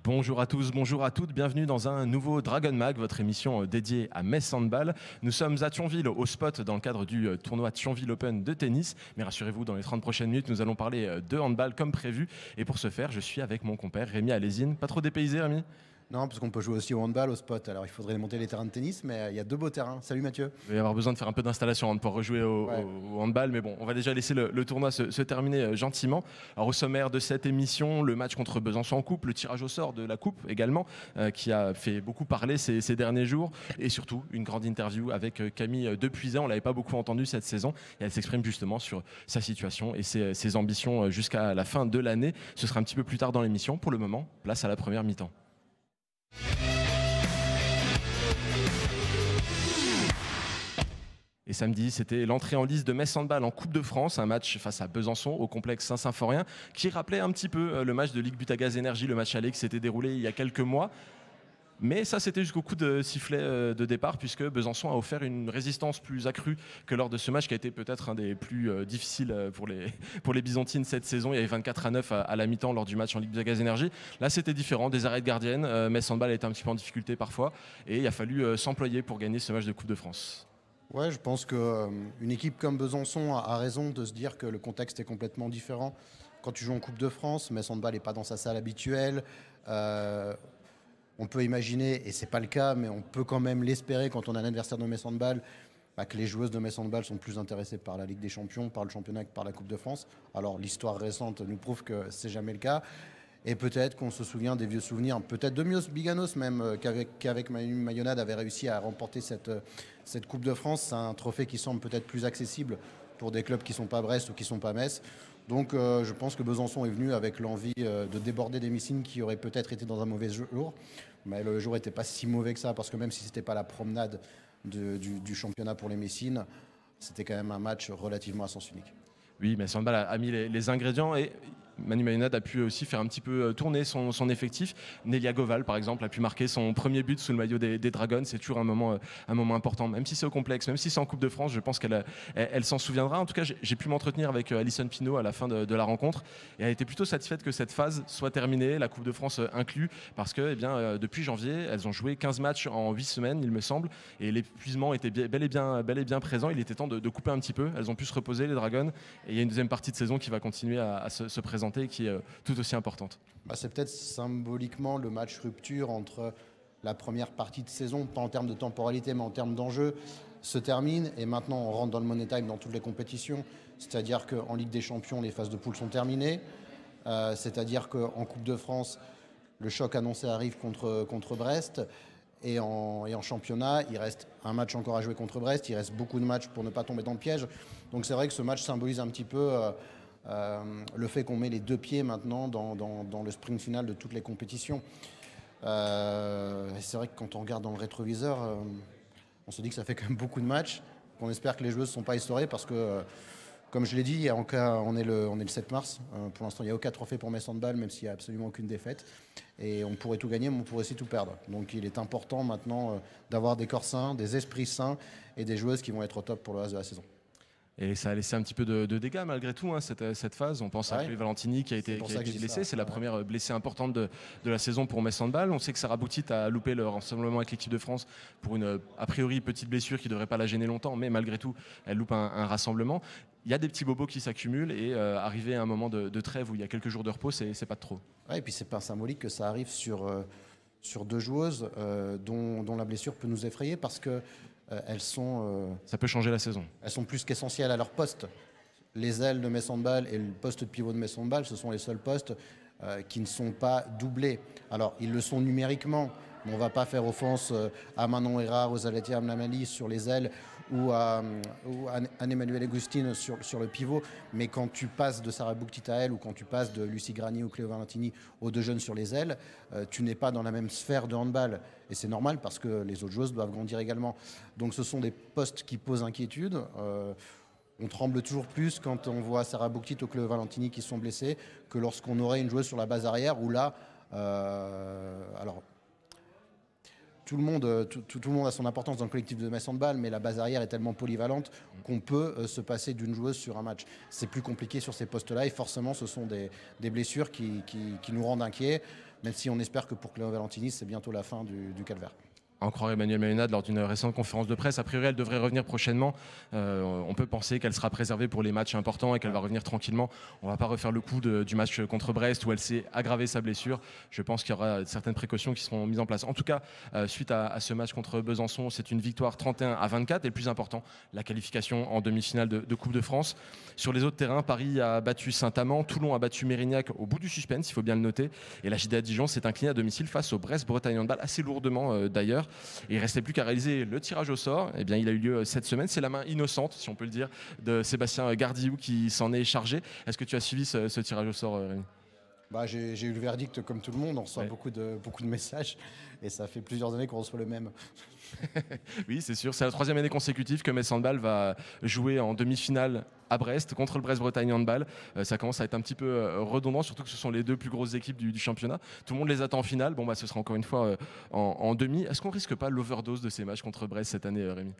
Bonjour à tous, bonjour à toutes, bienvenue dans un nouveau Dragon Mag, votre émission dédiée à Metz Handball. Nous sommes à Thionville, au spot, dans le cadre du tournoi Thionville Open de tennis. Mais rassurez-vous, dans les 30 prochaines minutes, nous allons parler de handball comme prévu. Et pour ce faire, je suis avec mon compère Rémi Alésine. Pas trop dépaysé, Rémi ? Non, parce qu'on peut jouer aussi au handball, au spot. Alors il faudrait monter les terrains de tennis, mais il y a deux beaux terrains. Salut Mathieu. Il va y avoir besoin de faire un peu d'installation pour rejouer au handball. Mais bon, on va déjà laisser le tournoi se terminer gentiment. Alors au sommaire de cette émission, le match contre Besançon en coupe, le tirage au sort de la coupe également, qui a fait beaucoup parler ces derniers jours. Et surtout, une grande interview avec Camille Depuiset. On ne l'avait pas beaucoup entendue cette saison. Et elle s'exprime justement sur sa situation et ses ambitions jusqu'à la fin de l'année. Ce sera un petit peu plus tard dans l'émission. Pour le moment, place à la première mi-temps. Et samedi, c'était l'entrée en lice de Metz Handball en Coupe de France, un match face à Besançon au complexe Saint-Symphorien qui rappelait un petit peu le match de Ligue Butagaz Énergie, le match aller qui s'était déroulé il y a quelques mois. Mais ça, c'était jusqu'au coup de sifflet de départ, puisque Besançon a offert une résistance plus accrue que lors de ce match qui a été peut-être un des plus difficiles pour les Byzantines cette saison. Il y avait 24-9 à la mi-temps lors du match en Ligue Butagaz Énergie. Là, c'était différent, des arrêts de gardienne. Metz Handball était un petit peu en difficulté parfois, et il a fallu s'employer pour gagner ce match de Coupe de France. Ouais, je pense qu'une équipe comme Besançon a raison de se dire que le contexte est complètement différent. Quand tu joues en Coupe de France, Metz Handball n'est pas dans sa salle habituelle. On peut imaginer, et ce n'est pas le cas, mais on peut quand même l'espérer quand on a un adversaire de Metz Handball, que les joueuses de Metz Handball sont plus intéressées par la Ligue des Champions, par le championnat que par la Coupe de France. Alors l'histoire récente nous prouve que c'est jamais le cas. Et peut-être qu'on se souvient des vieux souvenirs, peut-être de Mios Biganos même, qu'avec Mayonnaise avait réussi à remporter cette Coupe de France. C'est un trophée qui semble peut-être plus accessible pour des clubs qui ne sont pas Brest ou qui ne sont pas Metz. Donc je pense que Besançon est venu avec l'envie de déborder des Messines qui auraient peut-être été dans un mauvais jour. Mais le jour n'était pas si mauvais que ça, parce que même si ce n'était pas la promenade du championnat pour les Messines, c'était quand même un match relativement à sens unique. Oui, mais Handball a mis les ingrédients et Manu Mayonnaise a pu aussi faire un petit peu tourner son effectif. Nelia Goval, par exemple, a pu marquer son premier but sous le maillot des Dragons. C'est toujours un moment important, même si c'est au complexe, même si c'est en Coupe de France. Je pense qu'elle s'en souviendra. En tout cas, j'ai pu m'entretenir avec Alison Pinault à la fin de la rencontre. Et elle était plutôt satisfaite que cette phase soit terminée, la Coupe de France inclus, parce que depuis janvier, elles ont joué 15 matchs en 8 semaines, il me semble. Et l'épuisement était bel et bien présent. Il était temps de couper un petit peu. Elles ont pu se reposer, les Dragons. Et il y a une deuxième partie de saison qui va continuer à se présenter, qui est tout aussi importante. C'est peut-être symboliquement le match rupture entre la première partie de saison, pas en termes de temporalité mais en termes d'enjeu, se termine et maintenant on rentre dans le money time dans toutes les compétitions, c'est-à-dire qu'en Ligue des Champions les phases de poule sont terminées, c'est-à-dire qu'en Coupe de France le choc annoncé arrive contre Brest. Et en championnat, il reste un match encore à jouer contre Brest, il reste beaucoup de matchs pour ne pas tomber dans le piège. Donc c'est vrai que ce match symbolise un petit peu le fait qu'on met les deux pieds maintenant dans le sprint final de toutes les compétitions. C'est vrai que quand on regarde dans le rétroviseur, on se dit que ça fait quand même beaucoup de matchs, qu'on espère que les joueuses ne sont pas essorées parce que, comme je l'ai dit, on est le 7 mars. Pour l'instant, il n'y a aucun trophée pour Metz Handball, même s'il n'y a absolument aucune défaite. Et on pourrait tout gagner, mais on pourrait aussi tout perdre. Donc il est important maintenant d'avoir des corps sains, des esprits sains et des joueuses qui vont être au top pour le reste de la saison. Et ça a laissé un petit peu de dégâts malgré tout, cette phase. On pense à Chloé Valentini qui a été blessée. C'est la première blessée importante de la saison pour Metz Handball. On sait que Sarah Boutit a loupé le rassemblement avec l'équipe de France pour une a priori petite blessure qui ne devrait pas la gêner longtemps, mais malgré tout, elle loupe un rassemblement. Il y a des petits bobos qui s'accumulent et arriver à un moment de trêve où il y a quelques jours de repos, c'est pas de trop. Ouais, et puis c'est pas symbolique que ça arrive sur deux joueuses dont la blessure peut nous effrayer parce que elles sont... ça peut changer la saison. Elles sont plus qu'essentielles à leur poste. Les ailes de Metz Handball et le poste de pivot de Metz Handball, ce sont les seuls postes qui ne sont pas doublés. Alors, ils le sont numériquement, mais on ne va pas faire offense à Manon Hérard, aux Zalatia Amlamali sur les ailes ou à Anne-Emmanuelle Augustine sur le pivot. Mais quand tu passes de Sarah Boutit à elle ou quand tu passes de Lucie Grani ou Cléo Valentini aux deux jeunes sur les ailes, tu n'es pas dans la même sphère de handball. Et c'est normal parce que les autres joueuses doivent grandir également. Donc ce sont des postes qui posent inquiétude. On tremble toujours plus quand on voit Sarah Boutit ou Cléo Valentini qui sont blessées que lorsqu'on aurait une joueuse sur la base arrière où là, alors tout le monde a son importance dans le collectif de Metz Handball, mais la base arrière est tellement polyvalente qu'on peut se passer d'une joueuse sur un match. C'est plus compliqué sur ces postes-là et forcément ce sont des blessures qui nous rendent inquiets. même si on espère que pour Clément Valentini, c'est bientôt la fin du calvaire. En croire Emmanuelle Mayonnaud lors d'une récente conférence de presse. A priori, elle devrait revenir prochainement. On peut penser qu'elle sera préservée pour les matchs importants et qu'elle va revenir tranquillement. On ne va pas refaire le coup du match contre Brest où elle s'est aggravée sa blessure. Je pense qu'il y aura certaines précautions qui seront mises en place. En tout cas, suite à ce match contre Besançon, c'est une victoire 31-24 et le plus important, la qualification en demi-finale de Coupe de France. Sur les autres terrains, Paris a battu Saint-Amand, Toulon a battu Mérignac au bout du suspense, il faut bien le noter. Et la JDA Dijon s'est inclinée à domicile face au Brest-Bretagne Handball, assez lourdement d'ailleurs. Et il ne restait plus qu'à réaliser le tirage au sort. Eh bien, il a eu lieu cette semaine. C'est la main innocente, si on peut le dire, de Sébastien Gardiou qui s'en est chargé. Est-ce que tu as suivi ce tirage au sort, Rémi ? J'ai eu le verdict comme tout le monde. On reçoit beaucoup de messages et ça fait plusieurs années qu'on reçoit le même. Oui, c'est sûr. C'est la 3e année consécutive que Metz Handball va jouer en demi-finale à Brest contre le Brest-Bretagne Handball. Ça commence à être un petit peu redondant, surtout que ce sont les 2 plus grosses équipes du championnat. Tout le monde les attend en finale. Bon, ce sera encore une fois en demi. Est-ce qu'on risque pas l'overdose de ces matchs contre Brest cette année, Rémi ?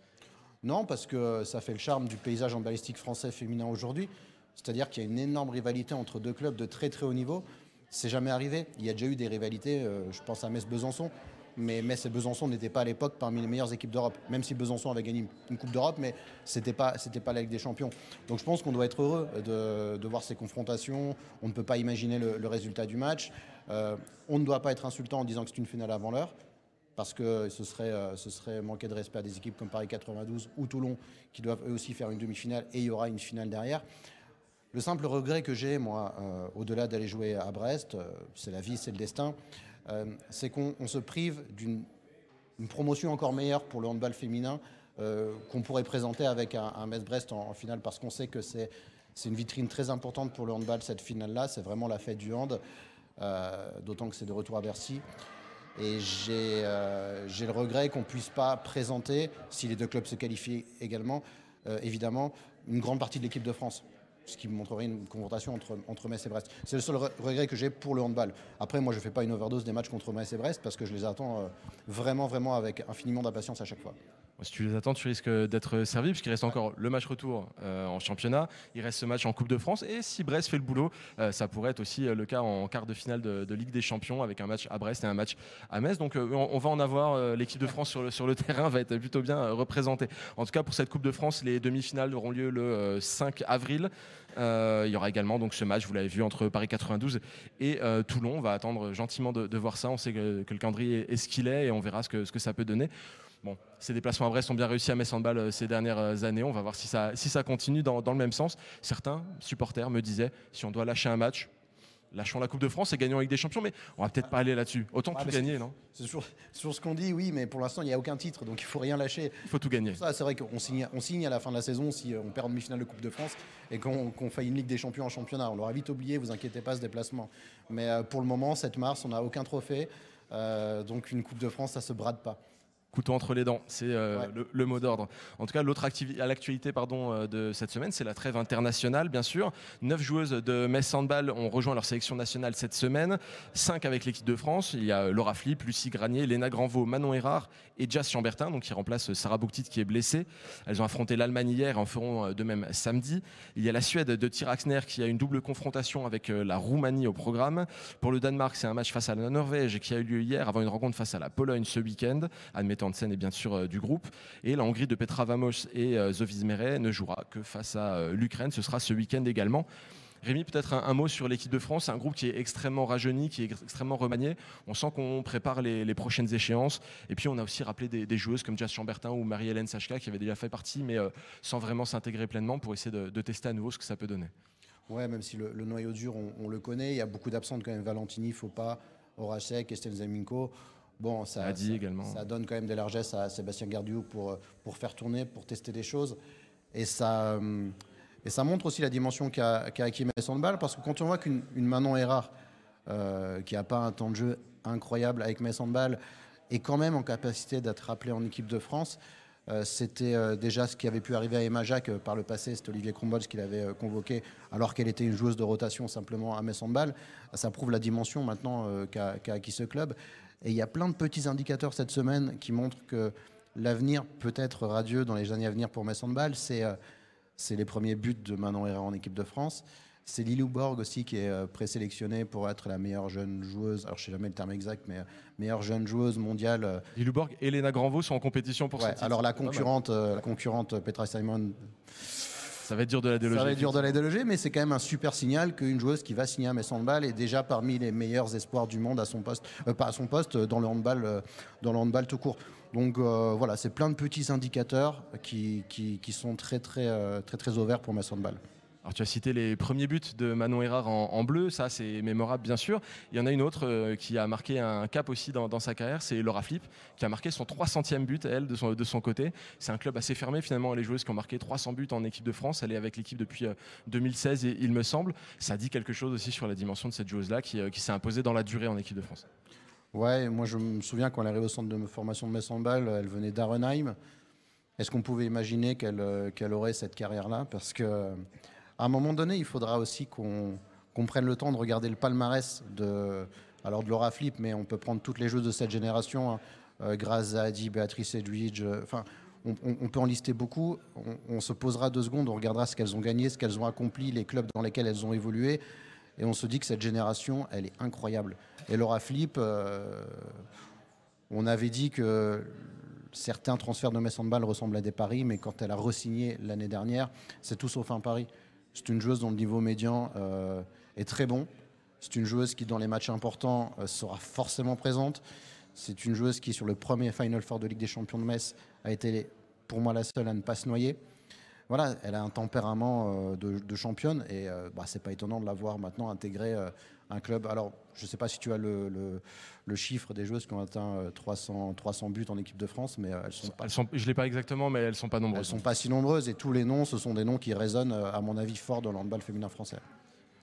Non, parce que ça fait le charme du paysage handballistique français féminin aujourd'hui. C'est-à-dire qu'il y a une énorme rivalité entre 2 clubs de très très haut niveau. C'est jamais arrivé. Il y a déjà eu des rivalités, je pense à Metz-Besançon, mais Metz et Besançon n'étaient pas à l'époque parmi les meilleures équipes d'Europe, même si Besançon avait gagné une Coupe d'Europe, mais c'était pas la Ligue des Champions. Donc je pense qu'on doit être heureux de voir ces confrontations. On ne peut pas imaginer le résultat du match. On ne doit pas être insultant en disant que c'est une finale avant l'heure, parce que ce serait manquer de respect à des équipes comme Paris 92 ou Toulon, qui doivent eux aussi faire une demi-finale, et il y aura une finale derrière. Le simple regret que j'ai, moi, au-delà d'aller jouer à Brest, c'est la vie, c'est le destin, c'est qu'on se prive d'une promotion encore meilleure pour le handball féminin qu'on pourrait présenter avec un Metz-Brest en finale, parce qu'on sait que c'est une vitrine très importante pour le handball, cette finale-là. C'est vraiment la fête du hand, d'autant que c'est de retour à Bercy. Et j'ai le regret qu'on ne puisse pas présenter, si les 2 clubs se qualifient également, évidemment, une grande partie de l'équipe de France, ce qui montrerait une confrontation entre Metz et Brest. C'est le seul regret que j'ai pour le handball. Après, moi, je ne fais pas une overdose des matchs contre Metz et Brest, parce que je les attends vraiment, vraiment avec infiniment d'impatience à chaque fois. Si tu les attends, tu risques d'être servi, puisqu'il reste encore le match retour en championnat, il reste ce match en Coupe de France, et si Brest fait le boulot, ça pourrait être aussi le cas en quart de finale de Ligue des Champions, avec un match à Brest et un match à Metz. Donc on va en avoir, l'équipe de France sur le terrain va être plutôt bien représentée. En tout cas, pour cette Coupe de France, les demi-finales auront lieu le 5 avril. Il y aura également donc ce match, vous l'avez vu, entre Paris 92 et Toulon. On va attendre gentiment de voir ça. On sait que le calendrier est ce qu'il est, et on verra ce que ça peut donner. Bon, ces déplacements à Brest ont bien réussi à Metz Handball ces dernières années. On va voir si ça continue dans le même sens. Certains supporters me disaient, si on doit lâcher un match, lâchons la Coupe de France et gagnons avec des champions, mais on va peut-être pas aller là-dessus. Autant tout gagner, non ? C'est sur ce qu'on dit, oui, mais pour l'instant, il n'y a aucun titre, donc il ne faut rien lâcher. Il faut tout gagner. C'est vrai qu'on signe à la fin de la saison si on perd en demi-finale de Coupe de France et qu'on fait une Ligue des Champions en championnat. On l'aura vite oublié, vous inquiétez pas, ce déplacement. Mais pour le moment, 7 mars, on n'a aucun trophée, donc une Coupe de France, ça ne se brade pas. Couteau entre les dents, c'est le mot d'ordre. En tout cas, l'autre l'actualité de cette semaine, c'est la trêve internationale, bien sûr. 9 joueuses de Metz Handball ont rejoint leur sélection nationale cette semaine. 5 avec l'équipe de France. Il y a Laura Flip, Lucie Granier, Léna Granvaux, Manon Hérard et Jazz Chambertin, donc qui remplace Sarah Bouktit qui est blessée. Elles ont affronté l'Allemagne hier et en feront de même samedi. Il y a la Suède de Tyr Axner qui a une double confrontation avec la Roumanie au programme. Pour le Danemark, c'est un match face à la Norvège qui a eu lieu hier avant une rencontre face à la Pologne ce week-end. Admettant de scène et bien sûr du groupe. Et la Hongrie de Petra Vamos et Zovis Meret ne jouera que face à l'Ukraine. Ce sera ce week-end également. Rémi, peut-être un mot sur l'équipe de France, un groupe qui est extrêmement rajeuni, qui est extrêmement remanié. On sent qu'on prépare les prochaines échéances. Et puis on a aussi rappelé des joueuses comme Jazz Chambertin ou Marie-Hélène Sachka qui avaient déjà fait partie, mais sans vraiment s'intégrer pleinement pour essayer de tester à nouveau ce que ça peut donner. Ouais, même si le noyau dur, on le connaît. Il y a beaucoup d'absentes quand même. Valentini, Fopa, Horacek, Estelle Zeminko. Bon, ça donne quand même des largesses à Sébastien Gardiou pour faire tourner, pour tester des choses. Et ça montre aussi la dimension qu'a acquis Metz Handball, parce que quand on voit qu'une Manon Hérard, qui n'a pas un temps de jeu incroyable avec Metz Handball, est quand même en capacité d'être rappelée en équipe de France, c'était déjà ce qui avait pu arriver à Emma Jacques par le passé. C'était Olivier Krombolz qui l'avait convoquée alors qu'elle était une joueuse de rotation simplement à Metz Handball. Ça prouve la dimension maintenant qu'a acquis ce club. Et il y a plein de petits indicateurs cette semaine qui montrent que l'avenir peut être radieux dans les années à venir pour Metz Handball. C'est les premiers buts de Manon Hérard en équipe de France. C'est Lilou Borg aussi qui est présélectionnée pour être la meilleure jeune joueuse, alors je ne sais jamais le terme exact, mais meilleure jeune joueuse mondiale. Lilou Borg et Elena Granvaux sont en compétition pour ce titre. Alors la concurrente Petra Simon, ça va être dur de la déloger. Ça va être dur de la déloger, mais c'est quand même un super signal qu'une joueuse qui va signer à Metz Handball est déjà parmi les meilleurs espoirs du monde à son poste, pas à son poste, dans le handball tout court. Donc voilà, c'est plein de petits indicateurs qui sont très au vert pour Metz Handball. Alors tu as cité les premiers buts de Manon Errard en bleu, ça c'est mémorable bien sûr. Il y en a une autre qui a marqué un cap aussi dans sa carrière, c'est Laura Flip, qui a marqué son 300e but, elle, de son côté. C'est un club assez fermé finalement, les joueuses qui ont marqué 300 buts en équipe de France. Elle est avec l'équipe depuis 2016, il me semble. Ça dit quelque chose aussi sur la dimension de cette joueuse-là qui s'est imposée dans la durée en équipe de France. Ouais, moi je me souviens quand elle est arrivée au centre de formation de Metz Handball, elle venait d'Arenheim. Est-ce qu'on pouvait imaginer qu'elle aurait cette carrière-là? Parce que à un moment donné, il faudra aussi qu'on prenne le temps de regarder le palmarès de Laura Flip, mais on peut prendre toutes les joueuses de cette génération, Graza, Adi, Béatrice Edwidge, on peut en lister beaucoup. On se posera 2 secondes, on regardera ce qu'elles ont gagné, ce qu'elles ont accompli, les clubs dans lesquels elles ont évolué, et on se dit que cette génération, elle est incroyable. Et Laura Flip, on avait dit que certains transferts de Metz Handball ressemblent à des paris, mais quand elle a re-signé l'année dernière, c'est tout sauf un pari. C'est une joueuse dont le niveau médian est très bon. C'est une joueuse qui, dans les matchs importants, sera forcément présente. C'est une joueuse qui, sur le premier Final Four de Ligue des Champions de Metz, a été, pour moi, la seule à ne pas se noyer. Voilà, elle a un tempérament de championne et c'est pas étonnant de la voir maintenant intégrer un club. Alors, je ne sais pas si tu as le chiffre des joueuses qui ont atteint 300 buts en équipe de France, mais je ne l'ai pas exactement, mais elles ne sont pas nombreuses. Elles ne sont pas si nombreuses et tous les noms, ce sont des noms qui résonnent, à mon avis, fort dans le handball féminin français.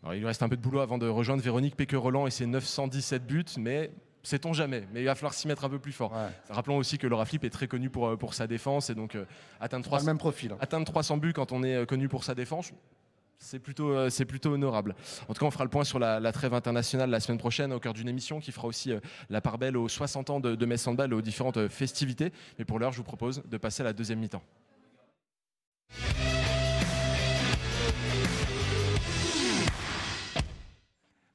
Alors, il lui reste un peu de boulot avant de rejoindre Véronique Péqueux-Roland et ses 917 buts, mais sait-on jamais. Mais il va falloir s'y mettre un peu plus fort. Ouais. Rappelons aussi que Laura Flip est très connue pour sa défense et donc atteindre 300 buts quand on est connu pour sa défense, c'est plutôt honorable. En tout cas, on fera le point sur la trêve internationale la semaine prochaine au cœur d'une émission qui fera aussi la part belle aux 60 ans de Metz Handball et aux différentes festivités. Mais pour l'heure, je vous propose de passer à la deuxième mi-temps.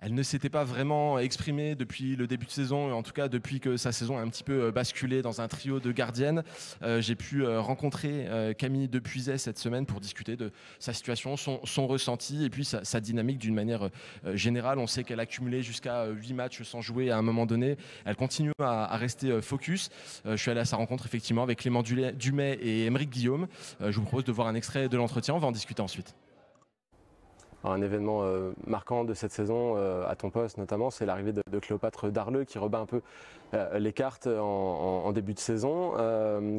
Elle ne s'était pas vraiment exprimée depuis le début de saison, en tout cas depuis que sa saison a un petit peu basculé dans un trio de gardiennes. J'ai pu rencontrer Camille Depuiset cette semaine pour discuter de sa situation, son ressenti et puis sa dynamique d'une manière générale. On sait qu'elle a cumulé jusqu'à 8 matchs sans jouer à un moment donné. Elle continue à rester focus. Je suis allé à sa rencontre effectivement avec Clément Dumais et Émeric Guillaume. Je vous propose de voir un extrait de l'entretien, on va en discuter ensuite. Un événement marquant de cette saison à ton poste notamment, c'est l'arrivée de Cléopâtre Darleux qui rebat un peu les cartes en début de saison.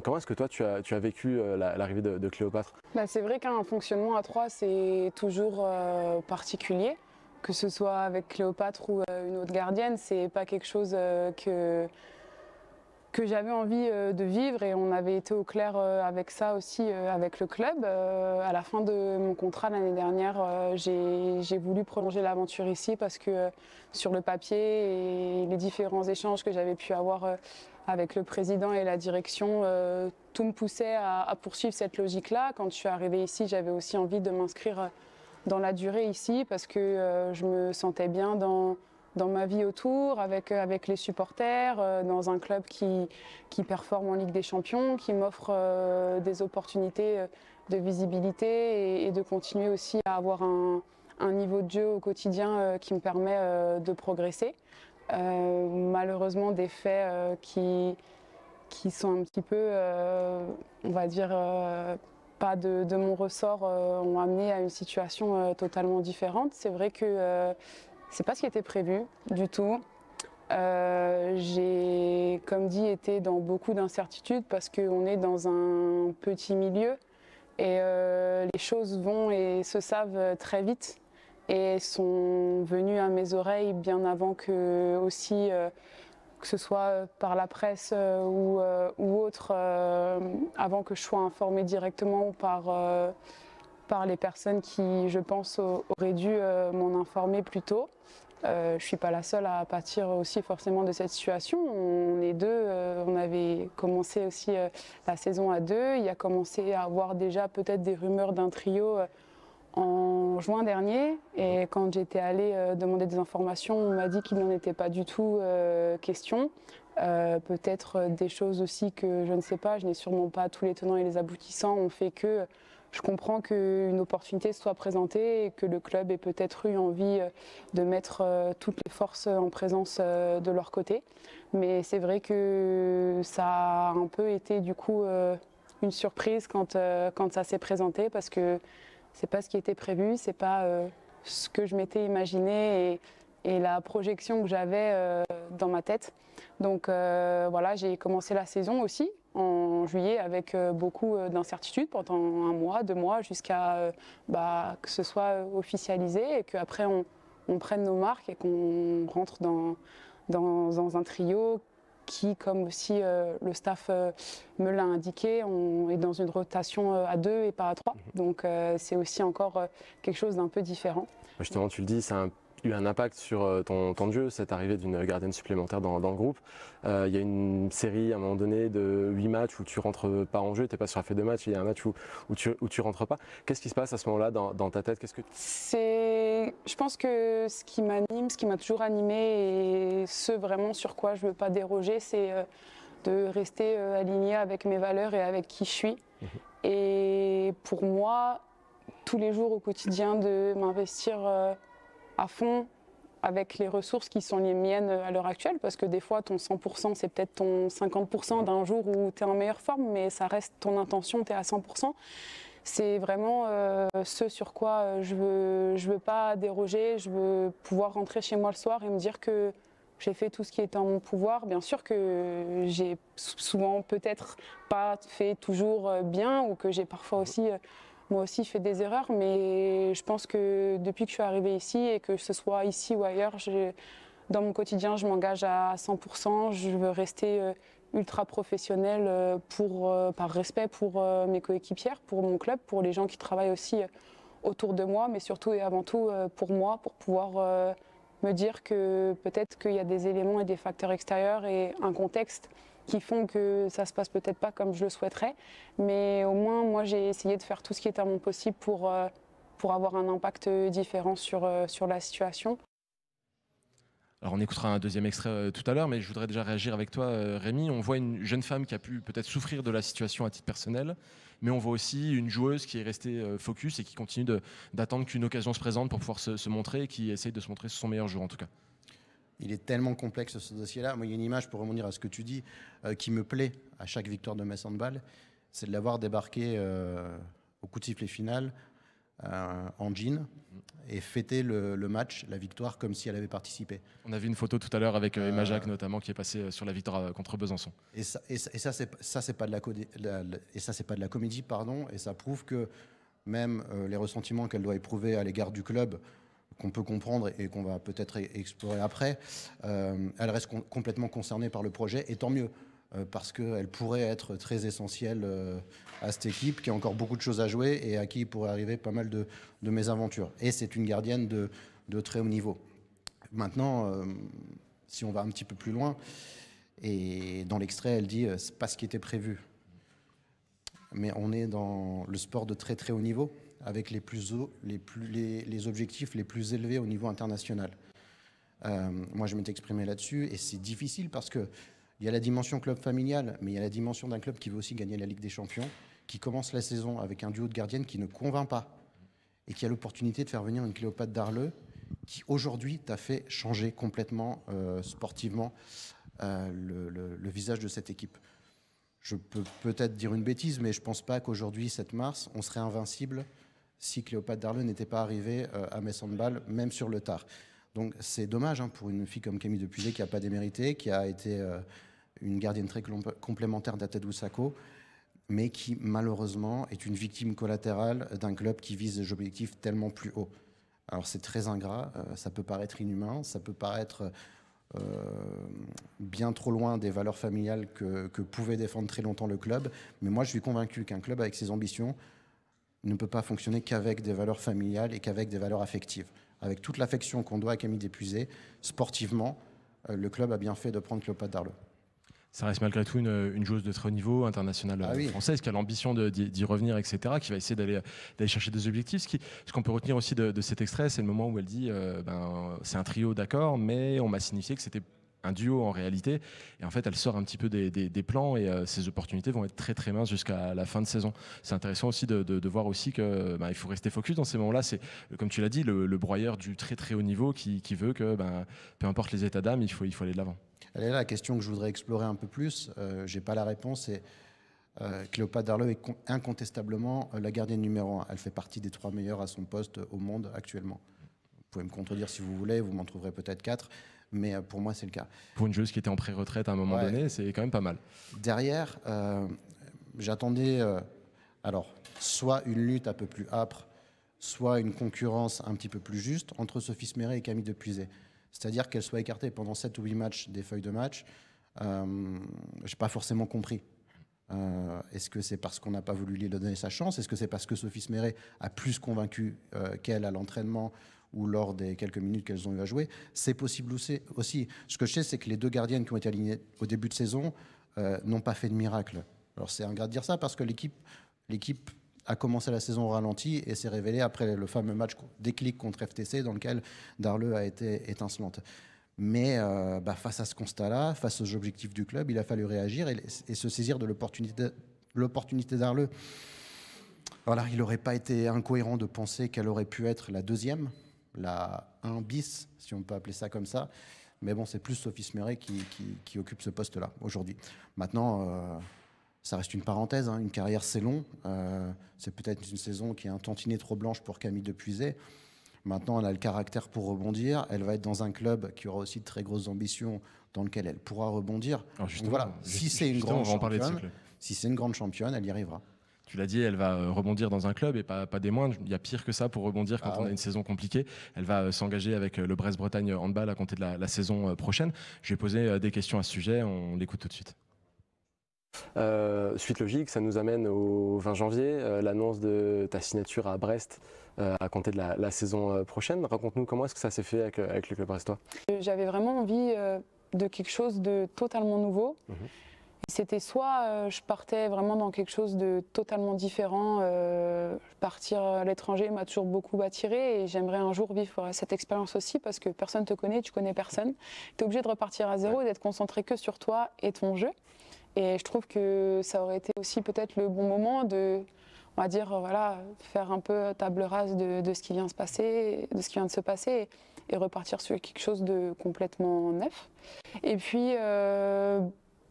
Comment est-ce que toi tu as vécu l'arrivée de Cléopâtre ? C'est vrai qu'un fonctionnement à 3 c'est toujours particulier, que ce soit avec Cléopâtre ou une autre gardienne, c'est pas quelque chose que j'avais envie de vivre et on avait été au clair avec ça aussi avec le club. À la fin de mon contrat l'année dernière, j'ai voulu prolonger l'aventure ici parce que sur le papier et les différents échanges que j'avais pu avoir avec le président et la direction, tout me poussait à poursuivre cette logique-là. Quand je suis arrivée ici, j'avais aussi envie de m'inscrire dans la durée ici parce que je me sentais bien dans ma vie autour, avec les supporters, dans un club qui performe en Ligue des Champions, qui m'offre des opportunités de visibilité et de continuer aussi à avoir un niveau de jeu au quotidien qui me permet de progresser. Malheureusement, des faits qui sont un petit peu, on va dire, pas de mon ressort, ont amené à une situation totalement différente. C'est vrai que c'est pas ce qui était prévu du tout. J'ai, comme dit, été dans beaucoup d'incertitudes parce qu'on est dans un petit milieu et les choses vont et se savent très vite et sont venues à mes oreilles bien avant que aussi que ce soit par la presse ou autre, avant que je sois informée directement par les personnes qui, je pense, auraient dû m'en informer plus tôt. Je ne suis pas la seule à pâtir aussi forcément de cette situation. On est deux, on avait commencé aussi la saison à deux. Il y a commencé à avoir déjà peut-être des rumeurs d'un trio en juin dernier. Et quand j'étais allée demander des informations, on m'a dit qu'il n'en était pas du tout question. Peut-être des choses aussi que je ne sais pas, je n'ai sûrement pas tous les tenants et les aboutissants, ont fait que je comprends qu'une opportunité se soit présentée et que le club ait peut-être eu envie de mettre toutes les forces en présence de leur côté. Mais c'est vrai que ça a un peu été du coup une surprise quand ça s'est présenté, parce que c'est pas ce qui était prévu, c'est pas ce que je m'étais imaginé et la projection que j'avais dans ma tête. Donc voilà, j'ai commencé la saison aussi en juillet avec beaucoup d'incertitudes pendant 1 mois, 2 mois, jusqu'à que ce soit officialisé et qu'après on prenne nos marques et qu'on rentre dans un trio qui, comme aussi le staff me l'a indiqué, on est dans une rotation à 2 et pas à 3. Donc c'est aussi encore quelque chose d'un peu différent. Justement, tu le dis, ça a eu un impact sur ton jeu, cette arrivée d'une gardienne supplémentaire dans le groupe. Il y a une série à un moment donné de 8 matchs où tu rentres pas en jeu, tu n'es pas sur la feuille de match, il y a un match où tu rentres pas. Qu'est-ce qui se passe à ce moment-là dans ta tête? Je pense que ce qui m'anime, ce qui m'a toujours animé et ce vraiment sur quoi je ne veux pas déroger, c'est de rester aligné avec mes valeurs et avec qui je suis. Et pour moi, tous les jours au quotidien, de m'investir à fond avec les ressources qui sont les miennes à l'heure actuelle, parce que des fois ton 100% c'est peut-être ton 50% d'un jour où tu es en meilleure forme, mais ça reste ton intention, tu es à 100%. C'est vraiment ce sur quoi je veux pas déroger. Je veux pouvoir rentrer chez moi le soir et me dire que j'ai fait tout ce qui était en mon pouvoir. Bien sûr que j'ai souvent peut-être pas fait toujours bien, ou que j'ai parfois aussi moi aussi fait des erreurs, mais je pense que depuis que je suis arrivée ici, et que ce soit ici ou ailleurs, dans mon quotidien, je m'engage à 100%. Je veux rester ultra professionnelle par respect pour mes coéquipières, pour mon club, pour les gens qui travaillent aussi autour de moi, mais surtout et avant tout pour moi, pour pouvoir me dire que peut-être qu'il y a des éléments et des facteurs extérieurs et un contexte qui font que ça se passe peut-être pas comme je le souhaiterais, mais au moins moi j'ai essayé de faire tout ce qui était à mon possible pour avoir un impact différent sur la situation. Alors on écoutera un deuxième extrait tout à l'heure, mais je voudrais déjà réagir avec toi, Rémi. On voit une jeune femme qui a pu peut-être souffrir de la situation à titre personnel, mais on voit aussi une joueuse qui est restée focus et qui continue d'attendre qu'une occasion se présente pour pouvoir se montrer, et qui essaye de se montrer sur son meilleur jour en tout cas. Il est tellement complexe ce dossier-là. Moi, il y a une image, pour rebondir à ce que tu dis, qui me plaît à chaque victoire de Metz Handball, c'est de l'avoir débarqué au coup de sifflet final en jean et fêter le match, la victoire, comme si elle avait participé. On a vu une photo tout à l'heure avec Emma Jacques notamment, qui est passée sur la victoire contre Besançon. Et ça c'est pas de la comédie, pardon. Et ça prouve que même les ressentiments qu'elle doit éprouver à l'égard du club, qu'on peut comprendre et qu'on va peut-être explorer après, elle reste complètement concernée par le projet, et tant mieux, parce qu'elle pourrait être très essentielle à cette équipe qui a encore beaucoup de choses à jouer et à qui il pourrait arriver pas mal de mésaventures. Et c'est une gardienne de très haut niveau. Maintenant, si on va un petit peu plus loin, et dans l'extrait, elle dit c'est pas ce qui était prévu. Mais on est dans le sport de très très haut niveau, avec les objectifs les plus élevés au niveau international. Moi, je m'étais exprimé là-dessus, et c'est difficile parce qu'il y a la dimension club familial, mais il y a la dimension d'un club qui veut aussi gagner la Ligue des Champions, qui commence la saison avec un duo de gardiennes qui ne convainc pas, et qui a l'opportunité de faire venir une Cléopâtre Darleux, qui aujourd'hui t'a fait changer complètement sportivement le visage de cette équipe. Je peux peut-être dire une bêtise, mais je ne pense pas qu'aujourd'hui, 7 mars, on serait invincible si Cléopâtre Darleux n'était pas arrivée à Metz Handball, même sur le tard. Donc c'est dommage pour une fille comme Camille Depuisé, qui n'a pas démérité, qui a été une gardienne très complémentaire d'Atadou Sakho, mais qui malheureusement est une victime collatérale d'un club qui vise des objectifs tellement plus hauts. Alors c'est très ingrat, ça peut paraître inhumain, ça peut paraître bien trop loin des valeurs familiales que pouvait défendre très longtemps le club, mais moi je suis convaincu qu'un club avec ses ambitions ne peut pas fonctionner qu'avec des valeurs familiales et qu'avec des valeurs affectives. Avec toute l'affection qu'on doit à Camille Depuisé, sportivement, le club a bien fait de prendre Cléopâtre Darleux. Ça reste malgré tout une joueuse de très haut niveau, internationale française, qui a l'ambition d'y revenir, etc., qui va essayer d'aller chercher des objectifs. Ce qu'on peut retenir aussi de cet extrait, c'est le moment où elle dit c'est un trio, d'accord, mais on m'a signifié que c'était un duo en réalité. Et en fait, elle sort un petit peu des plans et ses opportunités vont être très très minces jusqu'à la fin de saison. C'est intéressant aussi de voir aussi que il faut rester focus dans ces moments-là. C'est, comme tu l'as dit, le broyeur du très très haut niveau qui veut que peu importe les états d'âme, il faut aller de l'avant. Elle est là la question que je voudrais explorer un peu plus. J'ai pas la réponse. Cléopâtre Darleux est incontestablement la gardienne numéro 1. Elle fait partie des 3 meilleurs à son poste au monde actuellement. Vous pouvez me contredire si vous voulez, vous m'en trouverez peut-être 4, mais pour moi c'est le cas. Pour une joueuse qui était en pré-retraite à un moment donné, c'est quand même pas mal. Derrière, j'attendais alors soit une lutte un peu plus âpre, soit une concurrence un petit peu plus juste entre Sophie Sméret et Camille Depuisé. C'est-à-dire qu'elle soit écartée pendant 7 ou 8 matchs des feuilles de match, je n'ai pas forcément compris. Est-ce que c'est parce qu'on n'a pas voulu lui donner sa chance? Est-ce que c'est parce que Sophie Sméret a plus convaincu qu'elle à l'entraînement ou lors des quelques minutes qu'elles ont eu à jouer? C'est possible aussi. Ce que je sais, c'est que les 2 gardiennes qui ont été alignées au début de saison n'ont pas fait de miracle. Alors c'est ingrat de dire ça parce que l'équipe a commencé la saison au ralenti et s'est révélée après le fameux match déclic contre FTC dans lequel Darleux a été étincelante. Mais face à ce constat-là, face aux objectifs du club, il a fallu réagir et se saisir de l'opportunité d'Arleux. Voilà, il n'aurait pas été incohérent de penser qu'elle aurait pu être la 2e, la 1 bis, si on peut appeler ça comme ça. Mais bon, c'est plus Sophie Sméret qui occupe ce poste-là aujourd'hui. Maintenant, ça reste une parenthèse, hein. Une carrière, c'est long. C'est peut-être une saison qui est un tantinet trop blanche pour Camille Depuisé. Maintenant, elle a le caractère pour rebondir. Elle va être dans un club qui aura aussi de très grosses ambitions dans lequel elle pourra rebondir. Donc voilà, si c'est une grande championne, elle y arrivera. Tu l'as dit, elle va rebondir dans un club et pas des moindres. Il y a pire que ça pour rebondir quand on a une saison compliquée. Elle va s'engager avec le Brest-Bretagne Handball à compter de la saison prochaine. Je vais poser des questions à ce sujet. On l'écoute tout de suite. Suite logique, ça nous amène au 20 janvier, l'annonce de ta signature à Brest à compter de la saison prochaine. Raconte-nous comment est-ce que ça s'est fait avec le club brestois? J'avais vraiment envie de quelque chose de totalement nouveau. C'était soit je partais vraiment dans quelque chose de totalement différent, partir à l'étranger m'a toujours beaucoup attiré et j'aimerais un jour vivre cette expérience aussi parce que personne ne te connaît, tu connais personne. Tu es obligé de repartir à zéro et d'être concentré que sur toi et ton jeu. Et je trouve que ça aurait été aussi peut-être le bon moment de, on va dire, voilà, faire un peu table rase de ce qui vient de se passer et repartir sur quelque chose de complètement neuf. Et puis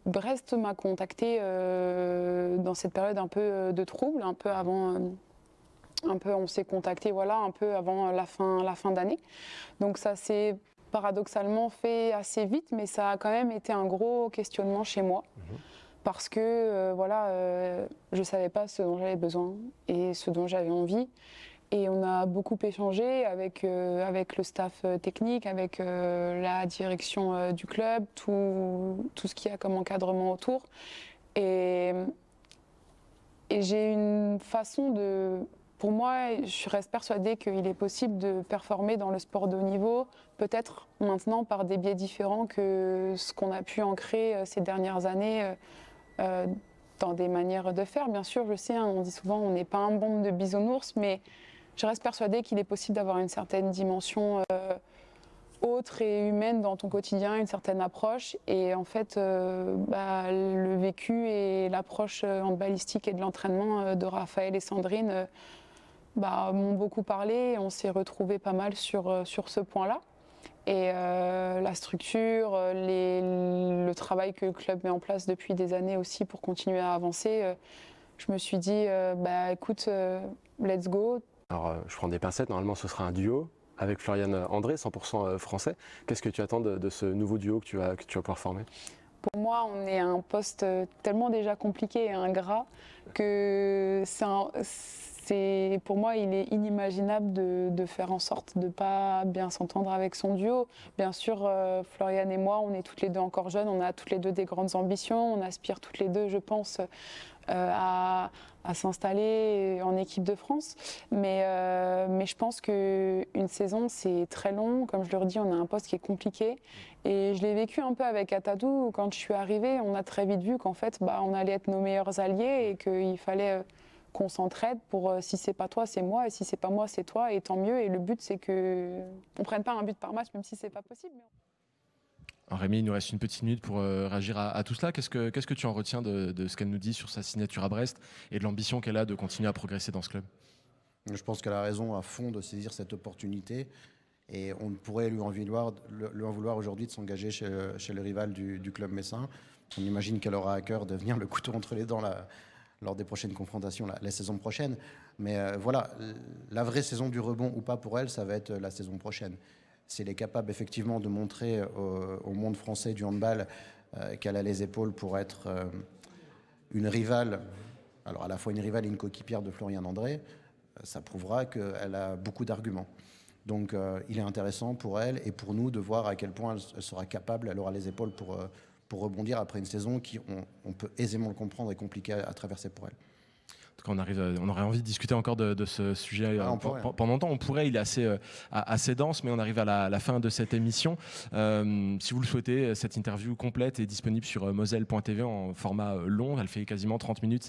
Brest m'a contacté dans cette période un peu de trouble, un peu avant. On s'est contacté un peu avant la fin d'année. Donc ça s'est paradoxalement fait assez vite, mais ça a quand même été un gros questionnement chez moi. Parce que je ne savais pas ce dont j'avais besoin et ce dont j'avais envie. Et on a beaucoup échangé avec le staff technique, avec la direction du club, tout ce qu'il y a comme encadrement autour. Et j'ai une façon de... Pour moi, je reste persuadée qu'il est possible de performer dans le sport de haut niveau, peut-être maintenant par des biais différents que ce qu'on a pu ancrer ces dernières années dans des manières de faire. Bien sûr, je sais, on dit souvent on n'est pas un bond de bisounours, mais je reste persuadée qu'il est possible d'avoir une certaine dimension autre et humaine dans ton quotidien, une certaine approche. Et en fait, le vécu et l'approche handballistique et de l'entraînement de Raphaël et Sandrine m'ont beaucoup parlé. Et on s'est retrouvés pas mal sur ce point-là. Et la structure, le travail que le club met en place depuis des années aussi pour continuer à avancer, je me suis dit, écoute, let's go. Alors, je prends des pincettes, normalement ce sera un duo avec Floriane André, 100% français. Qu'est-ce que tu attends de ce nouveau duo que tu vas pouvoir former? Pour moi, on est à un poste tellement déjà compliqué et ingrat que c'est pour moi, il est inimaginable de faire en sorte de ne pas bien s'entendre avec son duo. Bien sûr, Florian et moi, on est toutes les deux encore jeunes, on a toutes les deux des grandes ambitions, on aspire toutes les deux, je pense, à s'installer en équipe de France. Mais je pense qu'une saison, c'est très long. Comme je le redis, on a un poste qui est compliqué. Et je l'ai vécu un peu avec Atadou. Quand je suis arrivée, on a très vite vu qu'en fait, on allait être nos meilleurs alliés et qu'il fallait qu'on s'entraide pour si c'est pas toi, c'est moi, et si c'est pas moi, c'est toi, et tant mieux. Et le but, c'est qu'on ne prenne pas un but par match, même si c'est pas possible. Alors Rémi, il nous reste une petite minute pour réagir à tout cela. Qu'est-ce que tu en retiens de ce qu'elle nous dit sur sa signature à Brest et de l'ambition qu'elle a de continuer à progresser dans ce club? Je pense qu'elle a raison à fond de saisir cette opportunité. Et on pourrait lui en vouloir aujourd'hui de s'engager chez le rival du club messin. On imagine qu'elle aura à cœur de venir le couteau entre les dents lors des prochaines confrontations la saison prochaine. Mais voilà, la vraie saison du rebond ou pas pour elle, ça va être la saison prochaine. Si elle est capable effectivement de montrer au monde français du handball qu'elle a les épaules pour être une rivale, alors à la fois une rivale et une coéquipière de Florian André, ça prouvera qu'elle a beaucoup d'arguments. Donc il est intéressant pour elle et pour nous de voir à quel point elle sera capable, elle aura les épaules pour rebondir après une saison qui, on peut aisément le comprendre, est compliquée à traverser pour elle. En tout cas, on aurait envie de discuter encore de ce sujet pendant longtemps. On pourrait, il est assez dense, mais on arrive à la fin de cette émission. Si vous le souhaitez, cette interview complète est disponible sur moselle.tv en format long. Elle fait quasiment 30 minutes,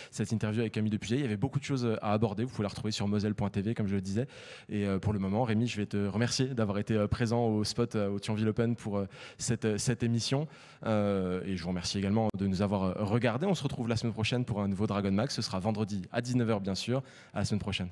cette interview avec Camille Depuget. Il y avait beaucoup de choses à aborder. Vous pouvez la retrouver sur moselle.tv, comme je le disais. Et pour le moment, Rémi, je vais te remercier d'avoir été présent au spot au Thionville Open pour cette émission. Et je vous remercie également de nous avoir regardés. On se retrouve la semaine prochaine pour un nouveau Dragon Max. Ce sera vendredi à 19h, bien sûr. À la semaine prochaine.